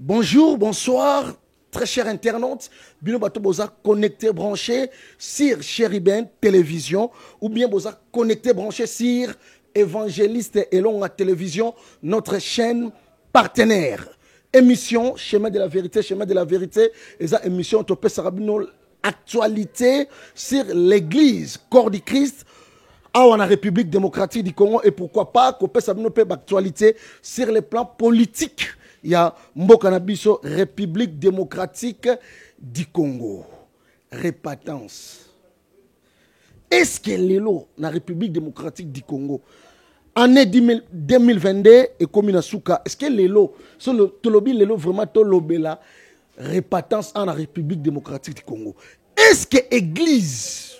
Bonjour, bonsoir, très chers internautes. Bino bato boza connecté, branché sur Chéribin Télévision ou bien boza connecté, branché sur Évangéliste Elonga Télévision, notre chaîne partenaire. Émission Chemin de la Vérité, Chemin de la Vérité. Et ça, émission Topé Sarabino, actualité sur l'église, corps du Christ. En République démocratique du Congo et pourquoi pas qu'on peut savoir une actualité sur le plan politique. Il y a Mbokanabiso, République démocratique du Congo. Répatance. Est-ce que l'élo, la République démocratique du Congo, année 2022 et comme Souka, est-ce que l'élo, l'élo vraiment la répatance en la République démocratique du Congo? Est-ce que l'église,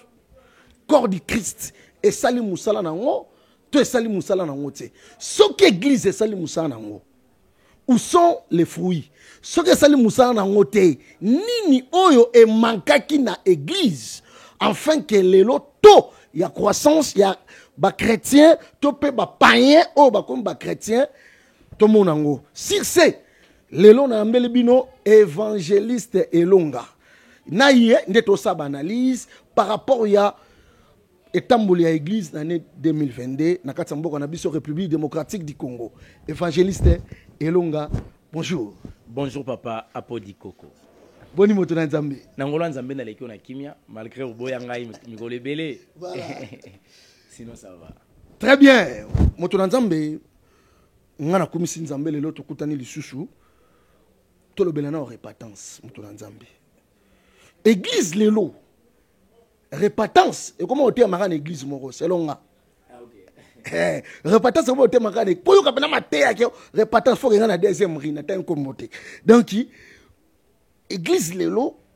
corps du Christ, et sali musala nango, to sali musala nango te. Ce que l'église est sali musala nango. Où sont les fruits? Ce que sali musala nango te. Nini oyo e mankaki na église. Afin que les loto, il y a croissance, il y a ba chrétien, to pe ba païen, oh ba comme ba chrétien, to monango. Sur ce, lelo na mbele bino évangéliste Elonga. Na yé ndeto sa analyse par rapport ya Etamboli à l'église l'année 2022, na Katsambo Kanabiso République démocratique du Congo. Évangéliste Elonga, bonjour. Bonjour papa, Apodi Koko. Boni moto na Nzambe. Nangolo Nzambe na leki na kimia, malgré Oboya ngai mikolo ebele. Voilà. Sinon ça va. Très bien. Moto na Nzambe, ngana komisi Nzambe lelo tokutani lisusu. Tolobela na répatance moto na Nzambe. Église lelo. Répatance. Et comment on dit à l'église moro? C'est long. Répatance, c'est comment on dit à l'église. Pour que vous ayez répatance, il faut que vous ayez la deuxième rine. Donc, l'église,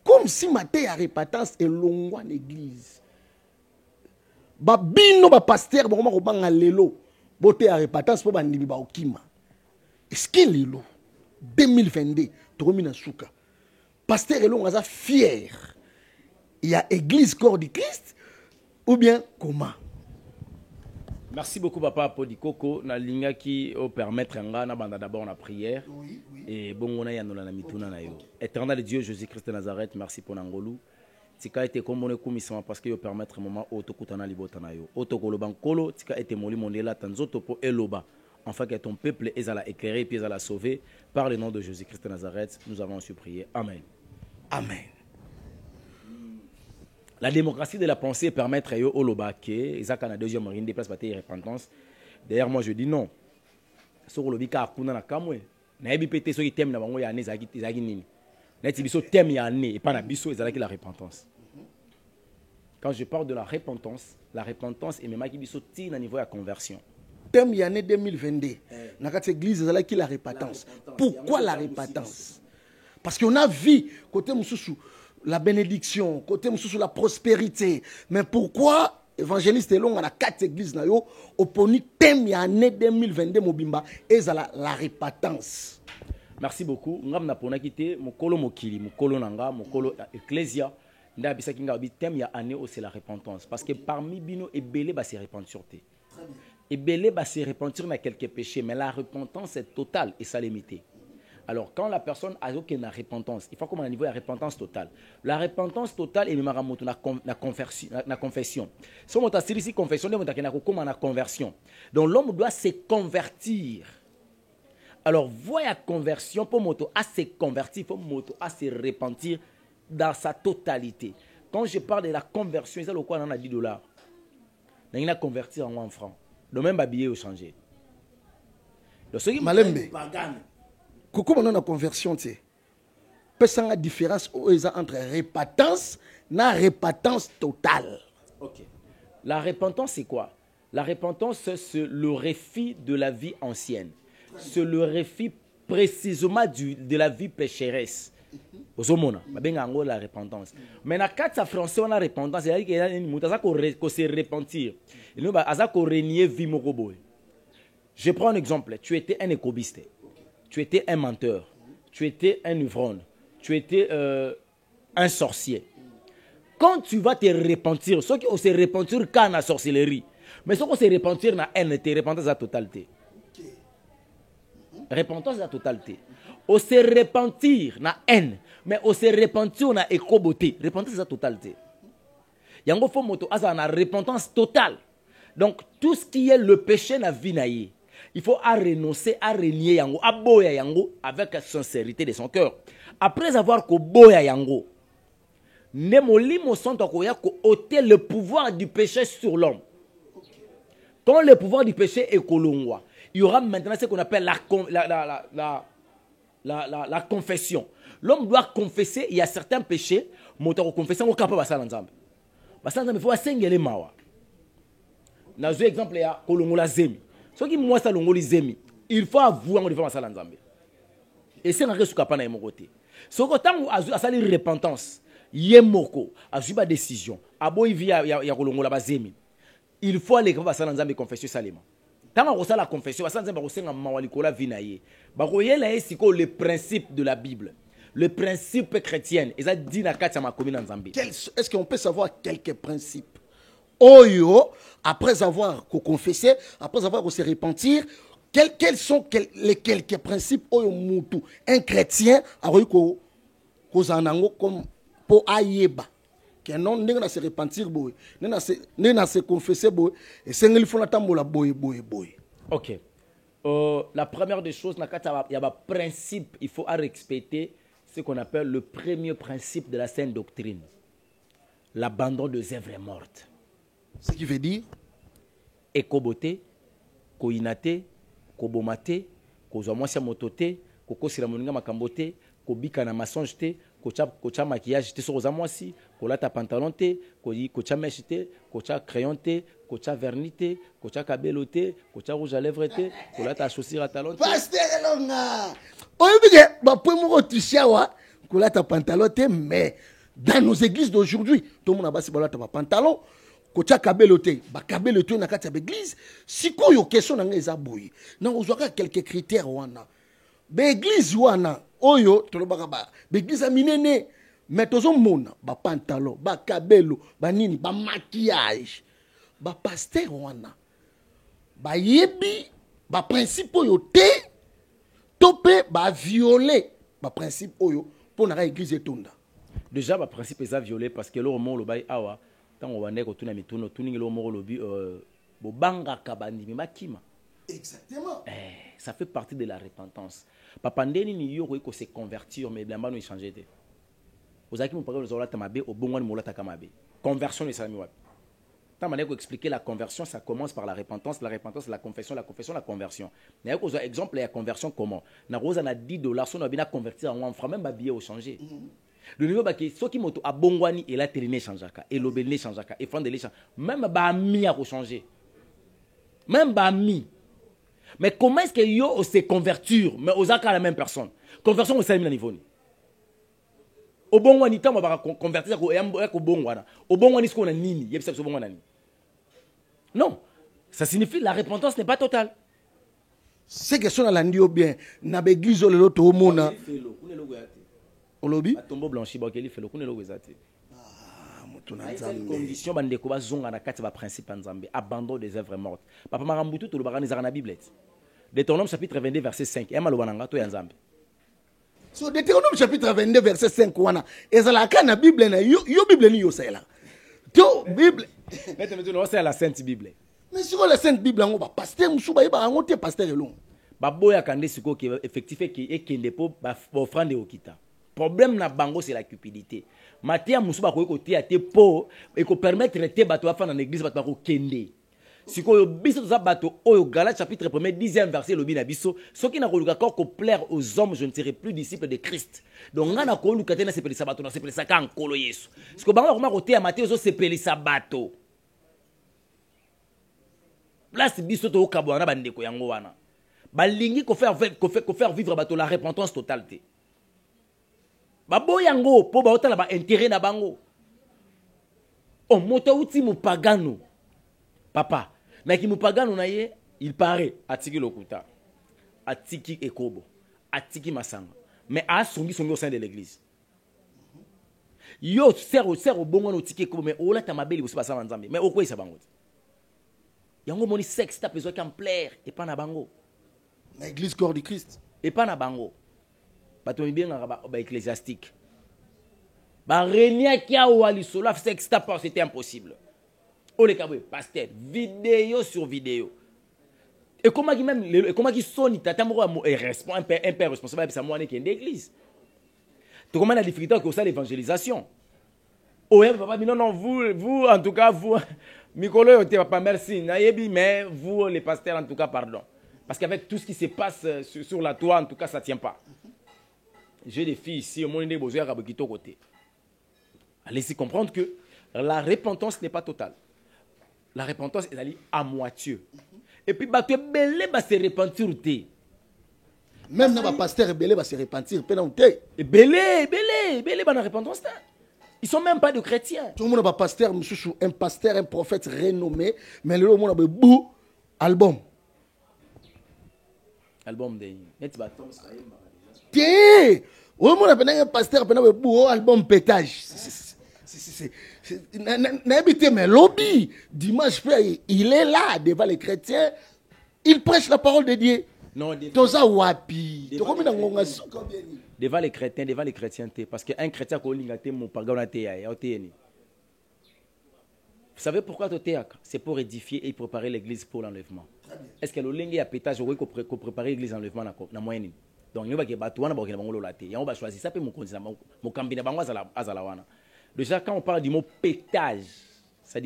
comme si vous avez répatance et l'ongwa l'église. Babino, ba pasteur, ba robanga lelo. Boté à répatance pour bandimi ba okima. Est-ce que lelo 2022, Toromina Souka. Pasteur et l'ongwa fier. Il y a église corps du Christ ou bien comment? Merci beaucoup papa Apodi Koko na linga qui au permettre nga na banda d'abord la prière. Oui. Et bon on a yanola na mituna na yo. Éternel Dieu Jésus-Christ de Nazareth, merci pour nangolu. Tika été comme on commission parce que yo permettre moment auto kutana libota na yo. Auto koloban kolo tika été moli mondela tanzoto po eloba. Enfin que ton peuple est à la éclairer puis à la sauver par le nom de Jésus-Christ de Nazareth, nous avons su prier. Amen. Amen. La démocratie de la pensée permettre au Lobake, Isaac a la deuxième ligne des places bataille repentance. D'ailleurs, moi je dis non. Sur le bika akuna na kamwe. Na ebi pété so item na bango ya né zaki nini. Na ti biso thème ya né et pas na biso ezalaki la repentance. Quand je parle de la repentance est même qui biso ti na niveau de conversion. Thème ya né 2022. Na kat église ezalaki la repentance. Pourquoi la repentance? Parce qu'on a vu côté mususu la bénédiction, côté sous la prospérité. Mais pourquoi évangéliste Elonga na 4 églises na yo oponi thème ya année 2022 mobimba et la repentance. Merci beaucoup. Ngam na pona kité mokolo mokili, mokolo nanga, mokolo ecclésia. Nda bisaki nga bi thème ya année c'est la repentance parce que parmi bino ebele ba se repentir te. Ebele ba se repentir na quelques péchés mais la repentance est totale et ça limité. Alors, quand la personne a aucune repentance, il faut qu'on ait un niveau de repentance totale. La repentance totale est la confession. Si on a ici confession, on a la conversion. Donc, l'homme doit se convertir. Alors, voilà la conversion pour moto à se convertir, pour moto à se repentir dans sa totalité. Quand je parle de la conversion, c'est le quoi on a $10. On a convertir en francs. Donc, même billet au changer. Donc, ce qui Malembe. Comment on a conversion, tu sais? Peut-être la différence entre repentance et repentance totale. Ok. La repentance, c'est quoi? La repentance, c'est le refus de la vie ancienne. C'est le refus précisément de la vie pécheresse. Osomona, la repentance. Mais dans le cas français, on a repentance. C'est-à-dire qu'il y a une se repentir. Il y a renier vie mokoboy. Je prends un exemple. Tu étais un écobiste. Tu étais un menteur, tu étais un ivrogne, tu étais un sorcier. Quand tu vas te repentir, ceux qui se repentir quand la sorcellerie, mais ceux qui se repentir na haine, te repentir la totalité. repentance la totalité. On se repentir na haine, mais on se repentir na éco-beauté. Repentance la totalité. Yango faut moto asa na repentance totale. Donc tout ce qui est le péché na vie na ye, il faut à renoncer, à renier yango, à boya yango avec sincérité de son cœur. Après avoir ko boya yango, ne molimo santo koya ko ôter le pouvoir du péché sur l'homme. Quand le pouvoir du péché est kolongwa, il y aura maintenant ce qu'on appelle la confession. L'homme doit confesser, il y a certains péchés, moto confesser au capable basala nzambe. Basala nzambe faut asengele mawa. Na zo exemple ya kolongola zemi. Ce qui moi ça longoli zemi, il faut avouer on devant basala nzambe. Et c'est un risque kapana mon côté. Ce que tant asali repentance, yemoko, azuba décision, aboyi via ya kolongola bazemi. Il faut aller basala nzambe confesser salima. Tant on reçoit la confession, basala nzambe reçoit mawalikola vinaye. Ba koyela esiko le principe de la Bible. Le principe chrétien, ils dit na kati ma commune nzambe. Est-ce qu'on peut savoir quelques principes? Oyo, après avoir confessé, après avoir se repentir, quels sont les quelques principes oyo mutu un chrétien a eu ko zanango comme pour ayeba que non n'a se repentir boy, n'a se confesser boy et c'est il faut l'attendre boy. OK. La première des choses il y a un principe, il faut respecter ce qu'on appelle le premier principe de la sainte doctrine. L'abandon des œuvres mortes. Ce qui veut dire ekobote, koinate, kobomate, kozwamwasi motote, kokosila moninga makambote, kobika na mensonge te, kocha maquillage te sur ozamwasi, kolata pantalon te, kocha mèche te, kocha crayon te, kocha vernis te, kocha kabelo te, kocha rouge à lèvres te, kolata chaussure à talon te. Pasteur Elonga. Oyebike ba po mo tishawa, kolata pantalon te, mais dans nos églises d'aujourd'hui, tout le monde a basi balata pantalon. Kocha kabelo te, ba kabelo te na kati ya église, sikoyo question na ngeza boyi. Na ozwaka quelques critères wana. Ba église wana oyo tolobaka ba église minene, mais tozo mona ba pantalon, ba kabelo, ba nini, ba maquillage. Ba pasteur wana. Ba yebi ba principe oyo te topé ba violer ba principe oyo pour na église etonda. Déjà ba principe est violé parce que le mot le bail awa exactement. Ça fait partie de la repentance. Papa ndeni ni yo ko se convertir mais blamba no changer te. Ozaki mo parole zola tamabe au bon mo lata kamabe. Conversion ni sami wapi. Tant mané ko expliquer la conversion, ça commence par la repentance, la confession, la conversion. Mais ko exemple la conversion comment? Na rosa na $10 so na bina convertir en franc même ba billet au changer. Le niveau baki soki moto abongwani et la terminé changeaka et l'obéné changeaka et fondé les change même ba mi a changer même ba mi mais comment est-ce que yo se convertir mais aux aka la même personne conversion au sami niveau ni obongwani tamo ba convertir ko ko bongwana obongwani ce qu'on a nini yebisa so bongwana ni non ça signifie la repentance n'est pas totale c'est que son la ndio bien na l'église le loto mona Olobi tombeau blanchi ba keli felo kunelo wezate mutuna nzambe condition bande ko bazonga na kati ba principe nzambe abandon des œuvres mortes papa marambutu to lobaka nizaka na bible Deutéronome chapitre 22 verset 5 ema lobananga to ya nzambe so Deutéronome chapitre 22 verset 5 wana ezalaka na bible na yo bible ni yo sela to bible maintenant c'est la sainte bible mais sur la sainte bible ngo ba pasteur musuba yeba ngo te pasteur elong ba boya kande siko ki effectif ki ekende po ba offrande okita. Problème na bango c'est la cupidité. Matia musuba ko côté ate po et ko permettre te bato afa na église bato ko kende. Siko yo biso za bato oyo Galates chapitre 1 10e verset lobi na biso soki na ko luka ko plaire aux hommes je ne serai plus disciple de Christ. Donc ngana ko luka tena sepelisa bato na sepelisa ka nkolo Yesu. Siko bango ko côté ya Matthieu zo sepelisa bato. Place biso to kabwana bandeko yango wana. Balingi ko faire vivre bato la repentance totale. Babo yango po ba otala ba intérêt na bango. O moto uti mupagano. Papa, mais qui mupagano na ye, il paraît atiki lokuta. Atiki ekobo, atiki masanga. Mais a songi au sein de l'église. Yo sert au bon no tiki ekobo mais ola ta mabeli bosi basa nzambe. Mais okwe sa bango. Yango moni sexe ta besoin qu'en plaire et pas na bango. L'église corps du Christ. Et pas na bango. Bato bien ba ecclésiastique. Ba renia qui a wali sola c'était impossible. Oh les caboués, pasteur, vidéo sur vidéo. Et comment qui sonne tata moko un père responsable ça moi qui est d'église. Tu comment la difficulté que ça l'évangélisation. Oh papa non vous en tout cas vous Mikolo yote papa merci nayebi mais vous les pasteurs en tout cas pardon. Parce qu'avec tout ce qui se passe sur la toile en tout cas ça tient pas. J'ai des filles ici au monde des besoins à Bokito côté. Allez-y comprendre que la repentance n'est pas totale. La repentance est allée à moitié. Et puis, bah, tu es belé, bah, se repentir. Même dans le pasteur est belé, bah, se repentir. Et belé, bah, la repentance. Ils ne sont même pas de chrétiens. Tout le monde a un pasteur, un pasteur, un prophète renommé, mais le monde a un beau album. Album de. Tiens! Tout le monde a un pasteur, un beau album pétage. N'habitez mais lobby. Dimanche, il est là devant les chrétiens. Il prêche la parole de Dieu. Non, devant les chrétiens, parce qu'un chrétien mon vous savez pourquoi c'est pour édifier et préparer l'église pour l'enlèvement. Est-ce que le a pétage pour préparer l'église l'enlèvement na moyenne? Donc il va que batouana ba ngolo laté. Ya on va choisir ça pe mon konzi mon kambina bango azala wana. Déjà, quand on parle du mot pétage, ça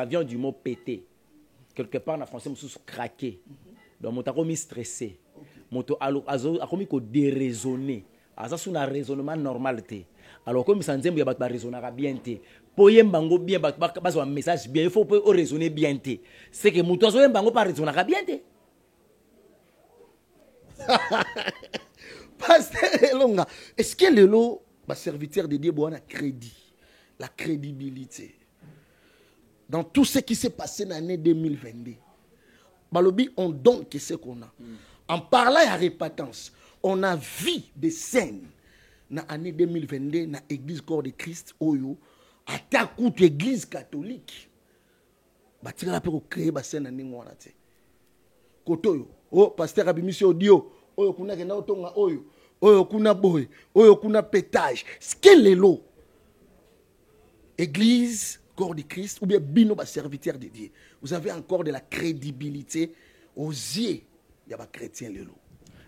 vient du mot péter. Quelque part, en français, on se craquer. Donc, on a mis stressé. On a mis déraisonné. C'est un raisonnement normal. Alors, comme ça, on a raisonner bien. Pour y avoir bien, un message bien, il faut raisonner bien. C'est que nous avons pas raisonner bien. Pasteur Elonga, est-ce que le lot, serviteur de Dieu, a crédit? La crédibilité. Dans tout ce qui s'est passé dans l'année 2022, Balobi, on donne ce qu'on a. En parlant de repentance, on a vu des scènes dans l'année 2022 dans l'église corps de Christ, Oyo, attaque contre l'église catholique. Tu as créé des scènes dans l'année. Kotoyo, oh, pasteur Abimisi Odio, Oyo, kuna kena otonga Oyo, Oyo, kuna boy, Oyo, kuna pétage. Quel est l'eau? Église, corps de Christ, ou bien bino serviteur de Dieu. Vous avez encore de la crédibilité aux yeux des chrétiens.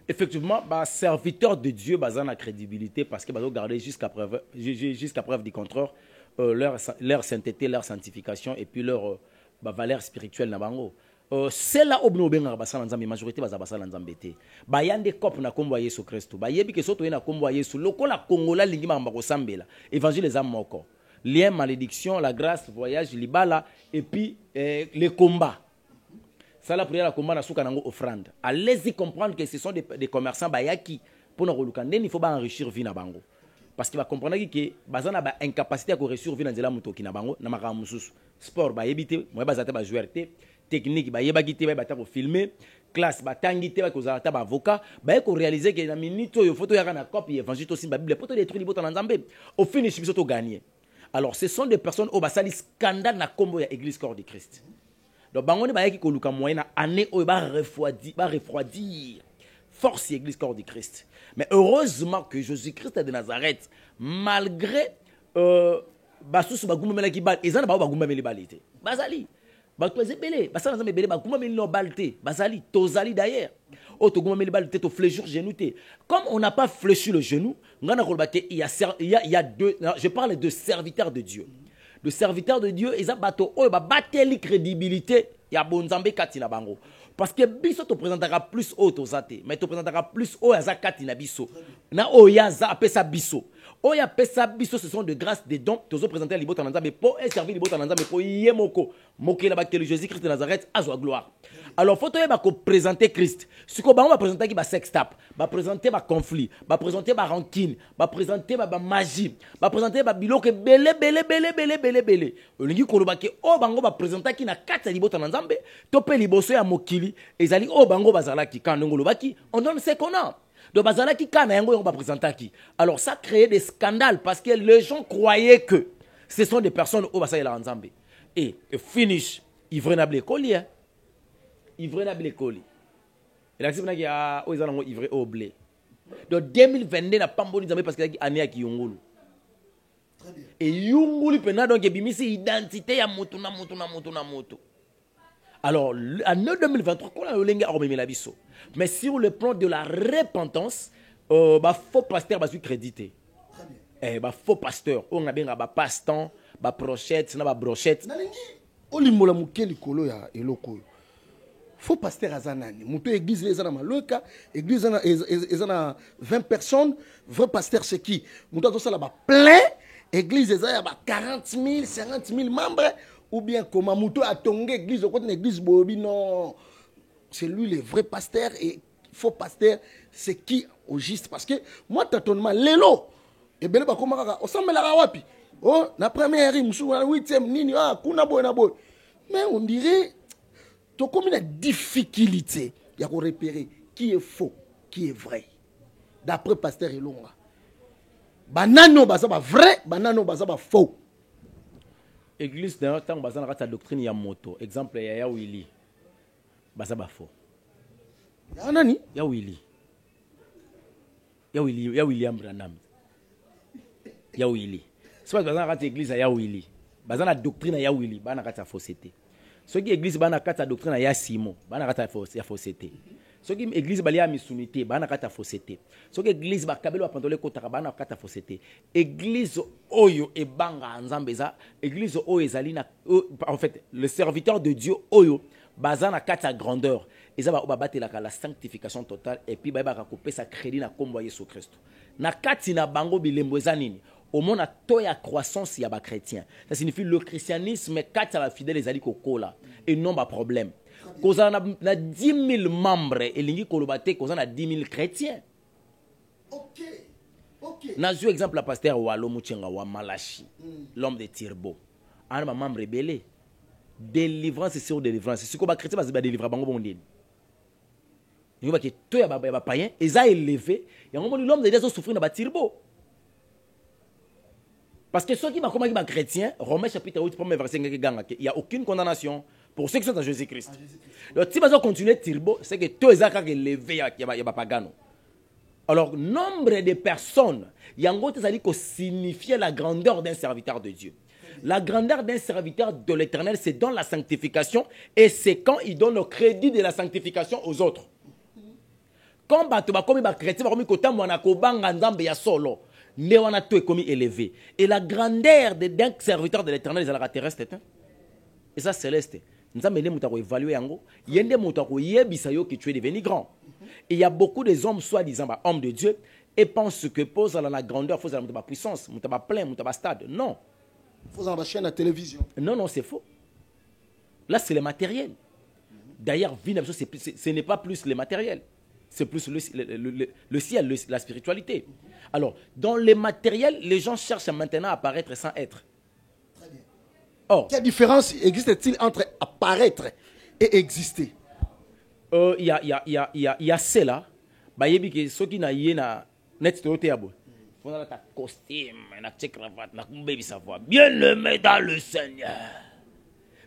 Effectivement, serviteur de Dieu, ont la crédibilité parce qu'ils ont gardé jusqu'à preuve du contraire leur sainteté, leur sanctification et puis leur valeur spirituelle. C'est là où nous avons la majorité de Nzambete. Il y a des couples qui ont Yesu Christ. Il y a des gens qui ont Yesu. Le Congola, l'évangile des âmes encore. Lien, malédiction, la grâce, voyage, libala, et puis les combats. Ça, la prière, la combat, na souka nango offrande. Allez-y comprendre que ce sont des commerçants qui, pour nous relukander, il faut enrichir vie na bango. Parce qu'il va comprendre que bazana ba incapacité à réussir vie na nzela mutoki na bango, na maka mususu. Sport, ba yebite, moi bazate ba joueur te, technique, ba yebagite, ba bata ko filmer, classe, ba tangite, ba kozata ba avocat, ba ko réaliser que na minute yo photo ya na copie évangile aussi ba bible, poto détruire libota na nzambe. Au finish biso to gagner. Alors, ce sont des personnes au basali scandale na combo ya église corps de Christ. Donc, bangoni ba yaki ko luka moyena année o ba refroidir force l'église corps de Christ. Mais heureusement que Jésus-Christ de Nazareth, malgré basusu bagumela ki bal, ezana ba bagumela balite. Bazali bakweze belé, basala nzambe belé bagumela no balte, bazali tozali d'ailleurs. Oh, to fléchir genou. Comme on n'a pas fléchi le genou, il y a deux. Je parle de serviteurs de Dieu. De serviteurs de Dieu, ils ont battu la crédibilité. Il y a bonzambe katina bango. Parce que biso te présentera plus haut aux athées, mais te présentera plus haut à katina biso. Na oyaza apesa biso. Oya pesa biso, ce sont de grâce, des dons. Te présenter à l'ibota nanzambe pour servir l'ibota nanzambe pour yemoko. Moké la bakeli Jésus-Christ de Nazareth à joie gloire. Alors, il faut présenter Christ. Ce qu'on va présenter, c'est sex tap, va présenter un conflit, va présenter une rancune, va présenter une magie, va présenter un bilo que belé. Olingi koloba ke o bango va présenter qui na kata libota na nzambe, topé liboso ya mokili, ezali o bango bazala ki quand ngoloba ki, on donne ce qu'on a. Donc bazala ki kana yango on va présenter qui. Alors ça crée des scandales parce que les gens croyaient que ce sont des personnes au basala la nzambe. Et finish, ivre na blé collier. Ivre na blé coli. Et là, c'est pour ça qu'il y a ivré au blé. Donc 2022 n'a pas bon parce qu'il y a année qui Yungulu. Et Yungulu pendant donc il y a identité ya moto na moto. Alors en 2023 on a le lenga ormé la biso. Mais sur le plan de la repentance, faux pasteur va se créditer. Faux pasteur, on a bien passe-temps, brochette, na brochette. Olimbola mukeli kolo ya eloko. Faux pasteur azanani. Muto église les ana maloka, église ezana 20 personnes, vrai pasteur c'est qui? Muto to sala ba plein, église ezaya ba 40 000, 50 000 membres ou bien comment muto a tongé église au côté d'une église bobi non. C'est lui le vrai pasteur et faux pasteur c'est qui au juste parce que moi tâtonnement lelo et ben ba komaka osambela wapi? Oh, la première musu na 8e nini kuna boy na boy. Mais on dirait comme une difficulté il y a repérer qui est faux, qui est vrai. D'après pasteur Elonga. Banano baza ba vrai, banano baza ba faux. Église dans temps baza na ta doctrine ya moto. Exemple ya Willy. Baza ba faux. Ya nani? Ya Willy. Ya William Branham. Ya Willy. C'est pas baza na ta église ya Willy. Baza na doctrine ya Willy, bana kata fausseté. Ceux qui église bana kata doctrine ya Simon, bana kata fausseté. Ceux qui église balia misunité, bana kata fausseté. Ceux qui église ba kabelo ba pantole kota bana kata fausseté. Église oyo e banga nzambeza, église oyo ezali na en fait, le serviteur de Dieu oyo bazana kata grandeur. Ezaba ba batela la sanctification totale et puis ba ba koper sa crédit na kombo Yesu Christ. Na kati na bango bilembo ezanini. Au monde a toya croissance ya ba chrétien. Ça signifie le christianisme quand la fidèle les ali kokola et non pas problème. Cause on a 10 000 membres et lingi kolobate cause on a 10 000 chrétiens. OK. Na jou exemple la pasteur Walo Muchenga wa Malachi, l'homme de Tirbo. Un membre rebelle. Délivrance sur délivrance. C'est quoi ba chrétien ba délivrer bango bondine. Ni ba ke toya ba païen, ils a élevé, et l'homme de Dieu a souffert na ba Tirbo. Parce que ceux qui sont chrétiens, Romains chapitre 8, premier verset, il n'y a aucune condamnation pour ceux qui sont en Jésus-Christ. Donc, si vous continuez Tirbo, c'est que tous les gens qui sont élevés, il y a pas pagano. Alors, nombre de personnes, il y a un gros qui signifie la grandeur d'un serviteur de Dieu. La grandeur d'un serviteur de l'Éternel, c'est dans la sanctification et c'est quand il donne le crédit de la sanctification aux autres. Quand comme les chrétiens, solo. Néwana tout est comme élevé. Et la grandeur d'un serviteur de l'Éternel, c'est la terrestre. Et ça, céleste. Nous avons évalué yango. Il y a des gens qui tu es devenu grand. Et il y a beaucoup de hommes, soi-disant, hommes de Dieu, et pensent que pose la grandeur, faut la puissance, la plein, la stade. Non. Faut la chaîne à télévision. Non, c'est faux. Là, c'est le matériel. D'ailleurs, ce n'est pas plus le matériel. C'est plus le ciel, la spiritualité. Alors, dans le matériel, les gens cherchent maintenant à apparaître sans être. Très bien. Or, quelle différence existe-t-il entre apparaître et exister? Il y a cela. Ceux qui n'ont pas net théâtre. On a ta costume, na cravate, na baby savoir. Bien-aimé dans le Seigneur.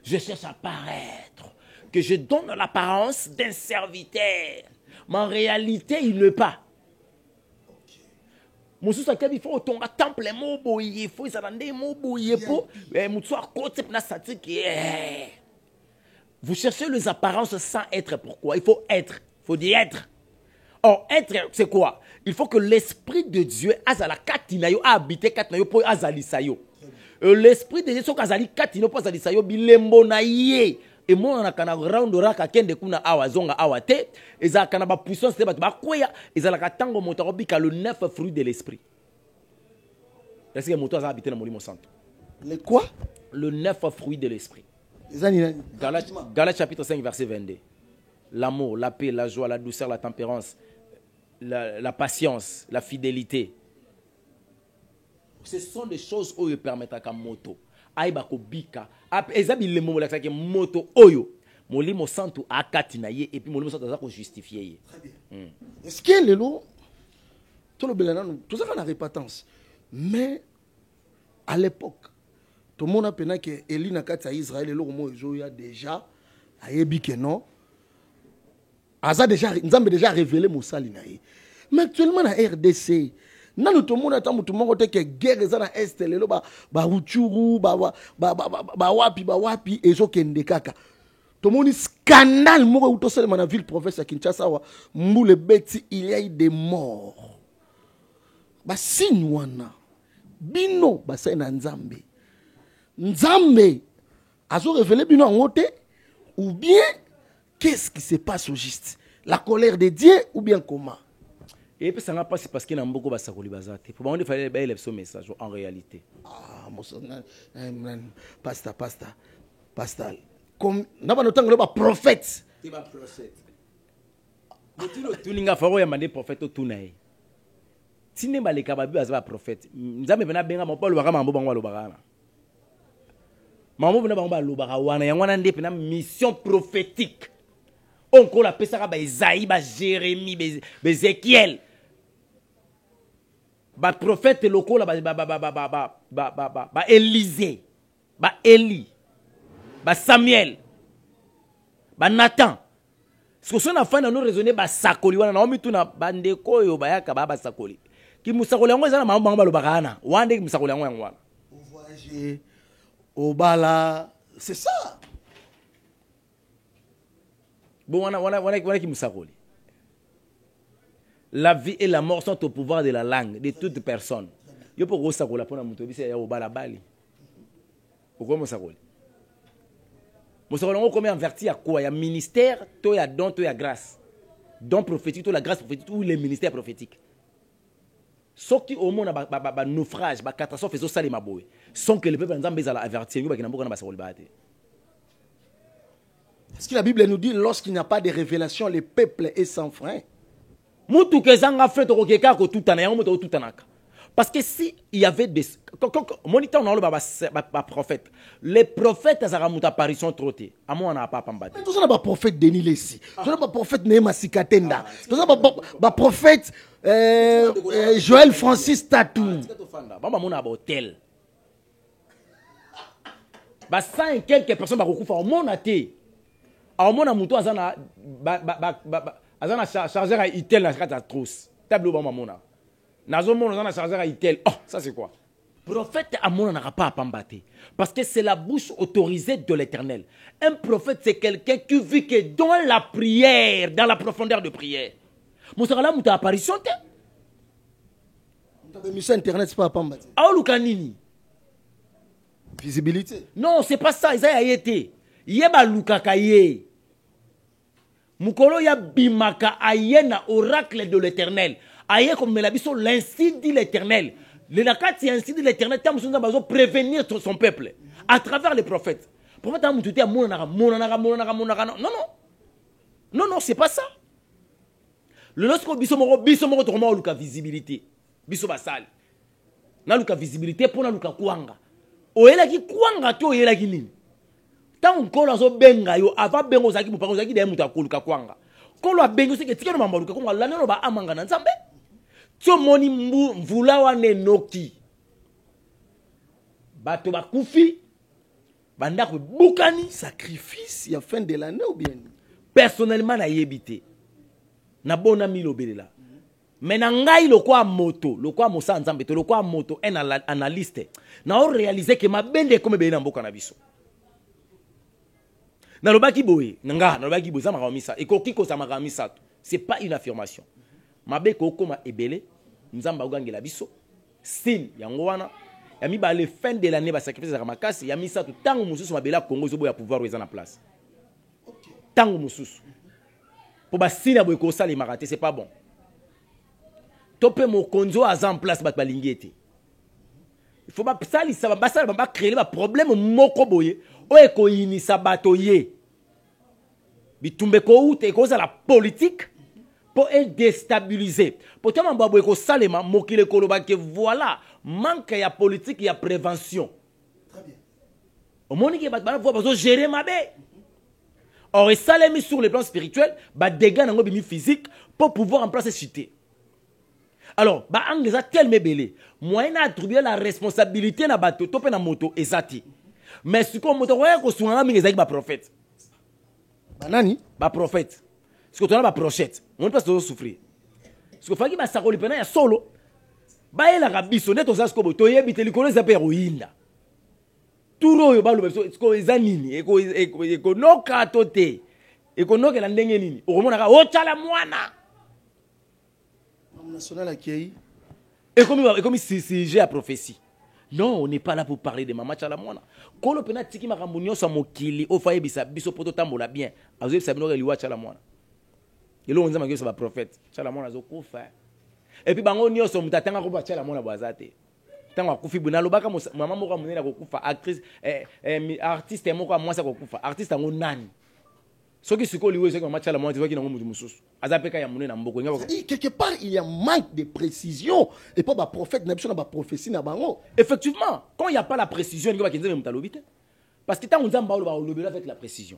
Je cherche à paraître, que je donne l'apparence d'un serviteur. Mais en réalité, il ne l'est pas. Il faut que tu temple il faut vous cherchez les apparences sans être. Pourquoi? Il faut être. Il faut dire être. Or, être, c'est quoi? Il faut que l'Esprit de Dieu azala katinayo habite katinayo pour azalisayo. L'Esprit de Dieu so kazali katinayo pour azalisayo bilembo na ye. Et moi on a kana round raka kende kuna awa zonga awa te eza kana ba puissance te ba koya eza la katango motaro bika le 9 fruits de l'esprit. Est-ce que moto a habité dans Molimo Santo? Le quoi? Le 9 fruits de l'esprit. Galates chapitre 5 verset 22. L'amour, la paix, la joie, la douceur, la tempérance, la patience, la fidélité. Ce sont des choses où ils permettent à moto. Aïba ko bika. Ezabi le momo la moto oyo. Molimo Santo akatina ye et puis Molimo Santo za ko justifier. Très bien. Est-ce que le lot tout le belana tout ça qu'on a répétence. Mais à l'époque tout le monde a pensé que Élie na kati Israël le mo ezo ya déjà ayebi que non. Aza déjà, Nzambe déjà révélé Moussali naï. Mais actuellement na RDC, nanu tout le monde attend tout le monde que guerre za na est lelo ba Rutshuru ba wapi ezo kende kaka. Tout le monde scandale moko utosele na ville province ya Kinshasa wa Mbule Beti il y a eu des morts. Ba signe wana. Bino ba sa na Nzambe. Nzambe azo révélé bino en ote ou bien qu'est-ce qui se passe au juste? La colère de Dieu ou bien comment? Et puis ça n'a pas c'est parce qu'il y a beaucoup de bazate. Pour moi, il fallait bailler ce message en réalité. Ah, pasteur. Comme n'a pas noté que prophète. Tu es prophète. Tu n'as pas fait prophète au tunaï. Si n'est pas le cas, tu es prophète. Nous avons bien bien mon Paul Bagama Mambo Bangwa Lobagana. Mambo Bangwa Lobagawana, y a une mission prophétique. On colle la Pessara, Isaïe, Jérémie, Ézéchiel. Ba prophète local, Élisée, Élie, Samuel, Nathan. Ce que son enfant n'a pas raisonné, Sakoli, on a mis tout na bandeko yo bayaka ba Sakoli. Qui musakoli yango ezana mambo bango balobakana. Wande ki musakoli yango yango. Voyager au bala, c'est ça. Bon, on a qui musakoli. La vie et la mort sont au pouvoir de la langue de toute personne. Yo pour go sakola pona muto bise ya obala bali. Pourquoi musakoli? Musakoli on comme averti à quoi? Il y a ministère, toi il y a don, toi il y a grâce. Don prophétique, toi la grâce prophétique ou les ministères prophétiques. Sauf qui au monde a naufrage, catastrophe et ça les maboy. Sans que le peuple nzambe za la avertir, yo ba kinamboka na basakoli baate. Parce que la Bible nous dit lorsqu'il n'y a pas de révélation, le peuple est sans frein. Parce que si il y avait des moniteur on a prophète, les prophètes ça a apparition troté. À moi on n'a pas pambati. Mais tout ça pas prophète Denis Lessi. Tout ça pas prophète Neema Sikatenda. Tout ça pas prophète Joël Francis Tatou. Bamba mon a hôtel. Ba 100 quelques personnes ba kokufa au monde até. Au monde a muto azana azana chargeur à itel na kata trousse tableau ba mamona nazo mona azana chargeur à itel. Oh ça c'est quoi? Prophète amona n'a pas à pambater parce que c'est la bouche autorisée de l'Éternel. Un prophète c'est quelqu'un qui vit que dans la prière, dans la profondeur de prière. Monsala là muta apparition te muta mission internet c'est pas à pambater. Ah lukanini visibilité. Non, c'est pas ça, ça a été. Yeba lukaka ye. Mukolo ya bimaka ayena oracle de l'Éternel. Aye comme melabiso l'ainsi dit l'Éternel. Le nakati ainsi dit l'Éternel tam sonza bazo prévenir son peuple à travers les prophètes. Prophète a mututé monana. Non, c'est pas ça. Le lorsque biso moko to ma luka visibilité. Biso basali. Na luka visibilité pour na luka kuanga. Oyela ki kuanga to oyela ki nini? Tant qu'on zo benga yo avant bengo zaki mupango zaki de muta koluka kwanga kolo bengo seke tikeno mambaluka ko la neno ba amanga na nzambe tso moni mvula wane noki bato bakufi banda ko bukani sacrifice ya fin de l'année ou bien personnellement na yebité na bona milo belela mais na ngai lokwa moto lokwa mosa nzambe to lokwa moto en analyste na o réaliser que mabende comme be na mboka na biso. Nalobaki boye, nalobaki boye, ça m'a remis ça. Et kokiko ça m'a remis ça. C'est pas une affirmation. Mabe koko ma ebele, nzamba ugangi la biso. Sin yango wana, ya mi ba le fin de l'année ba sacrifice za makasi, ya mi ça tout tango mususu mabela Congo zo boya pouvoir eza na place. Tango mususu. Pour ba sina boye ko sali maraté, c'est pas bon. Topé mo konzo aza en place ba balingete. Il faut pas sali ça ba créer ba problème moko boye. Oye ko inisa bato ye bitumbe ko ute ko za la politique pour déstabiliser pour tellement babwe ko salema mokile ko loba que voilà manque ya politique ya prévention. Très bien. Au monde qui ba faut gérer mabe. Or salemi sur le plan spirituel ba dégâts nango bimi physique pour pouvoir en place cité. Alors ba angeza tellement belé moyen attribuer la responsabilité na bato topé na moto ezati. Mais ce qu'on moto ko sunga mingi zaki ba prophète. Banani ba prophète. parce que tu as ma brochette on ne peut pas souffrir parce que faki ba sakoli pena ya solo ba ela kabiso neto za skobo to yebite likolo za pe ruinda turo yo ba lo beso ko ezanini eko noka tote eko noka la ndenge nini okomona ka o chala mwana national accueilli et comme si j'ai la prophétie. Non, on n'est pas là pour parler de maman Chalamona. Quand le pena tiki makambo sa mokili o faye bisa biso poto tambola bien. Azo bisa bino liwa Chalamona. Et là on dit que c'est un prophète. Chalamona zo kufa. Et puis bango nyoso mutatanga ko ba Chalamona boazate. Tanga kufi buna lobaka maman moko munena ko kufa actrice artiste moko mwasa ko kufa. Artiste ngo nani? Soki siko liwe soki maman Chalamona tiki na mutu mususu. Azapeka ya munena mboko ngaba. Quelque part il y a manque de précision et pas ba prophète na biso na ba prophétie na bango. Effectivement, quand il n'y a pas la précision, il y a des gens parce que tant on a avec la précision.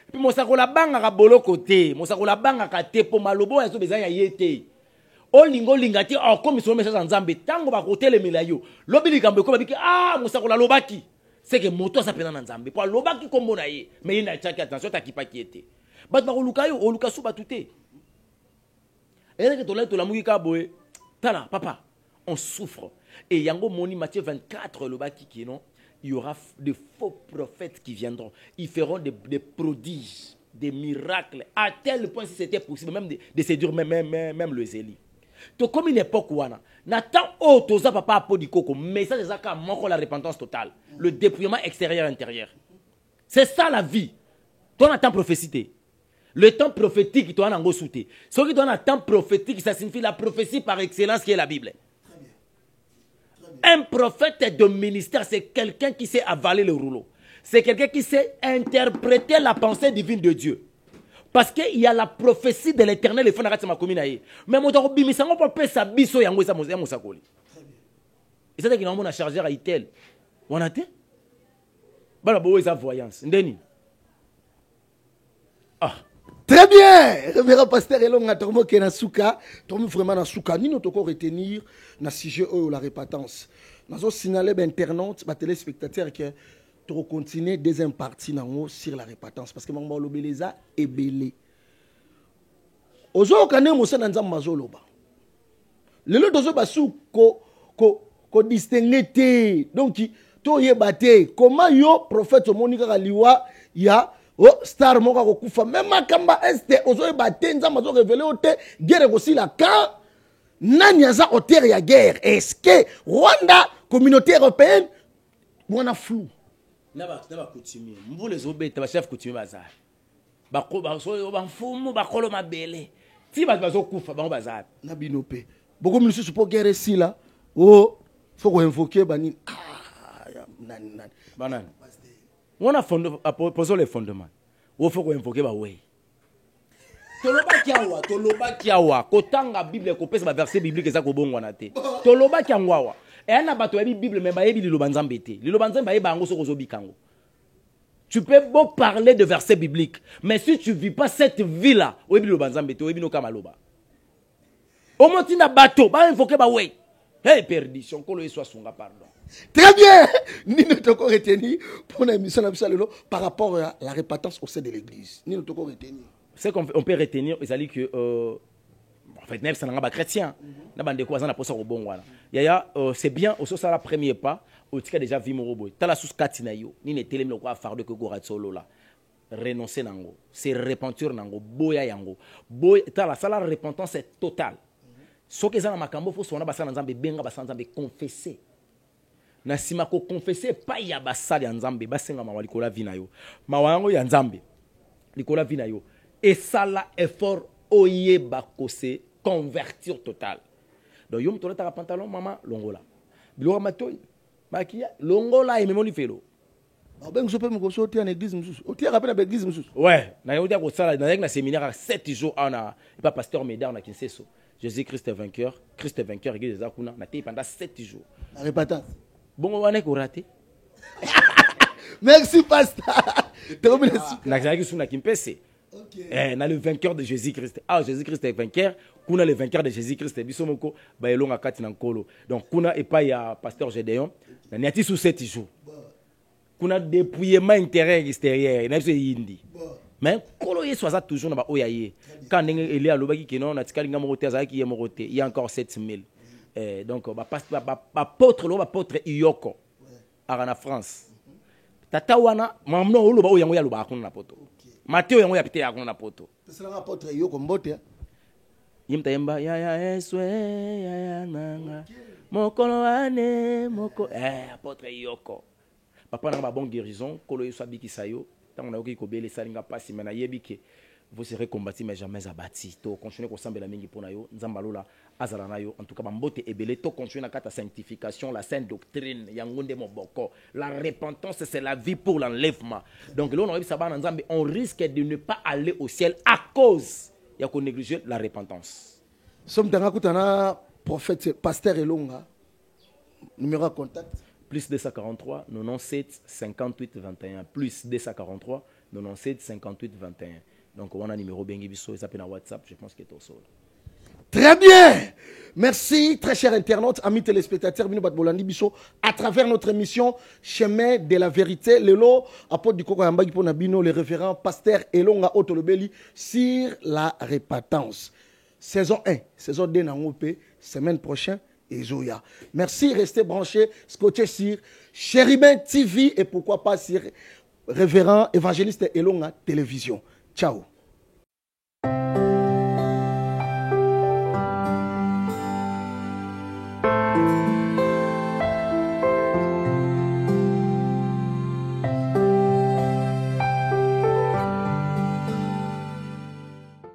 Et puis, moi, la banque à bolo côté, moi, la banque à côté pour malobo, et besoin y était. Oh, lingo lingati, oh, comme ils sont messages en Zambie, tant qu'on va côté les mélayo, lobby comme ah, moi, la lobaki. C'est que moto ça pénal en Zambie. Pour lobaki comme on a mais il n'a pas attention, t'as qui pas qui était. Bat ba olukayo, olukasu batouté. Et là que tu l'as, tu l'as mouillé kaboé. Tala, papa, on souffre. Et Yango Moni, Matthieu 24, le baki qui est non, il y aura de faux prophètes qui viendront. Ils feront des prodiges, des miracles, à tel point si c'était possible, même de séduire même le zéli. Donc comme une époque où on a, n'attend toza papa à podikoko, mais ça c'est ça qui manque la repentance totale, le dépouillement extérieur-intérieur. C'est ça la vie. Toi, on attend prophétie. Le temps prophétique qui doit en sauter. Ce qui doit un temps prophétique, ça signifie la prophétie par excellence qui est la Bible. Un prophète de ministère, c'est quelqu'un qui sait avaler le rouleau. C'est quelqu'un qui sait interpréter la pensée divine de Dieu. Parce qu'il y a la prophétie de l'éternel et fondateur de ma commune. Mais mon temps, bimi sango pour payer sa biso yango sa mosakoli. Et c'est ça qu'il a un chargeur à Itel. On a été? Bah la boue sa voyance. Ndeni. Ah. Très bien, révérend pasteur Elonga Tormo qui est dans Souka, Tormo vraiment dans Souka, ni nous devons retenir dans sujet la répétence. Nous avons signalé aux internautes, aux téléspectateurs que tu continuer des impartis sur la répétence parce que maman lobeleza est belé. Ozo kané mo sana nzamba mazoloba. Lelo dozo basu ko distinguer donc to yebate comment yo prophète Monica liwa ya oh, star moka kokufa même makamba este ozoe batenza mazo révéler ote guerre aussi la quand nani aza auteur ya guerre est-ce que Rwanda communauté européenne wana flou naba coutumier mbule zobeta ba chef coutumier bazar ba ko ba so ba mfumu ba kolo mabele ti ba bazo kufa ba bazar na binope beaucoup monsieur pour guerre ici là oh faut qu'on invoquer bani nani banane on a posé les fondements. Il faut qu'on invoque ba way. Toloba kiawa, kotanga Bible ko pesa ba verset biblique za ko bongwana te. Toloba kiangwawa. Et ana bato ya Bible mais ba yebi liloba nzambe te. Liloba nzambe ba yeba ngo soko zo bikango. Tu peux beau parler de versets bibliques, mais si tu vis pas cette vie là, oyebi liloba nzambe te, oyebi no kamaloba. Au montina bato, ba invoquer ba way. Hey perdition, kolo soit songa pardon. Très bien. Ni ne te retenir pour l'émission par rapport à la répétence au sein de l'église. Ni ne te retenir. C'est qu'on peut retenir, c'est-à-dire que en fait, même si on est chrétien, c'est bien, au sens la premier pas, au tika déjà vu mon robot. T'as la sous katinayo, ni ne télé me quoi farde que gorat solo là. Renoncer nango, c'est repentir nango, boya yango. Boy, t'as la salle repentance est totale. Ce que ça na makambo faut sona basa nzambe benga basa nzambe confesser. Na sima ko confesser pa ya basali ya nzambe basenga mawali kola vina yo mawango ya nzambe likola vina yo et ça la effort oyeba ko se convertir total donc yo mtoleta ka pantalon mama longola bilora matoy makia longola et même felo ben je peux me ressortir en église mususu o tia rapena église mususu ouais na yo dia ko sala na séminaire à 7 jours ana et pas pasteur Médard na Kinseso Jésus-Christ est vainqueur église za kuna na té pendant 7 jours la répétance. Bon, on est raté. Merci, pasteur. On a le vainqueur de Jésus-Christ. Ah, Jésus-Christ est vainqueur. On a le vainqueur de Jésus-Christ. Bisomoko, baelonga kati nankolo. Donc, on a et pas ya pasteur Gédéon. On a sous 7 jours. On a dépouillement intérieur et extérieur. On a yindi. mais kolo yesu aza toujours na ba oya ye quand ndenge Elia alobaki ke non na tikali nga moko te azalaki ye moko te il y a encore 7000 donc ba apôtre lo ba apôtre Iyoko ara na France tata wana mamno oloba oya ngo ya loba akuna na poto Mateo yango ya pite akuna na poto c'est la apôtre Iyoko mbote yimta yemba ya eswe ya nanga mokolo ane moko apôtre Iyoko papa na ba bon guérison kolo yesu abikisa yo tant on a ko bele salinga pasi mena yebike vous serez combattu mais jamais abattu to continuer ko sambela mingi pona yo nzambalola azala na yo en tout cas bambote ebele to continuer na kata sanctification la sainte doctrine yangonde moboko la repentance c'est la vie pour l'enlèvement donc là on a sabana nzambe on risque de ne pas aller au ciel à cause ya ko négliger la repentance somme tanga kutana prophète pasteur Elonga numéro de contact plus 243 97 58 21 plus 243 97 58 21 donc on a numéro bengi biso ça peut na WhatsApp je pense que tout ça. Très bien. Merci très chers internautes, amis téléspectateurs bino bat bolandi biso à travers notre émission Chemin de la vérité lelo apôtre du Koko Yambagi pona bino le référent pasteur Elonga Otolobeli sur la repentance. Saison 1, saison 2 na ngopé semaine prochaine et Zoya. Merci, restez branchés, scotchés sur Chéribin TV et pourquoi pas sur révérend évangéliste Elonga Télévision. Ciao.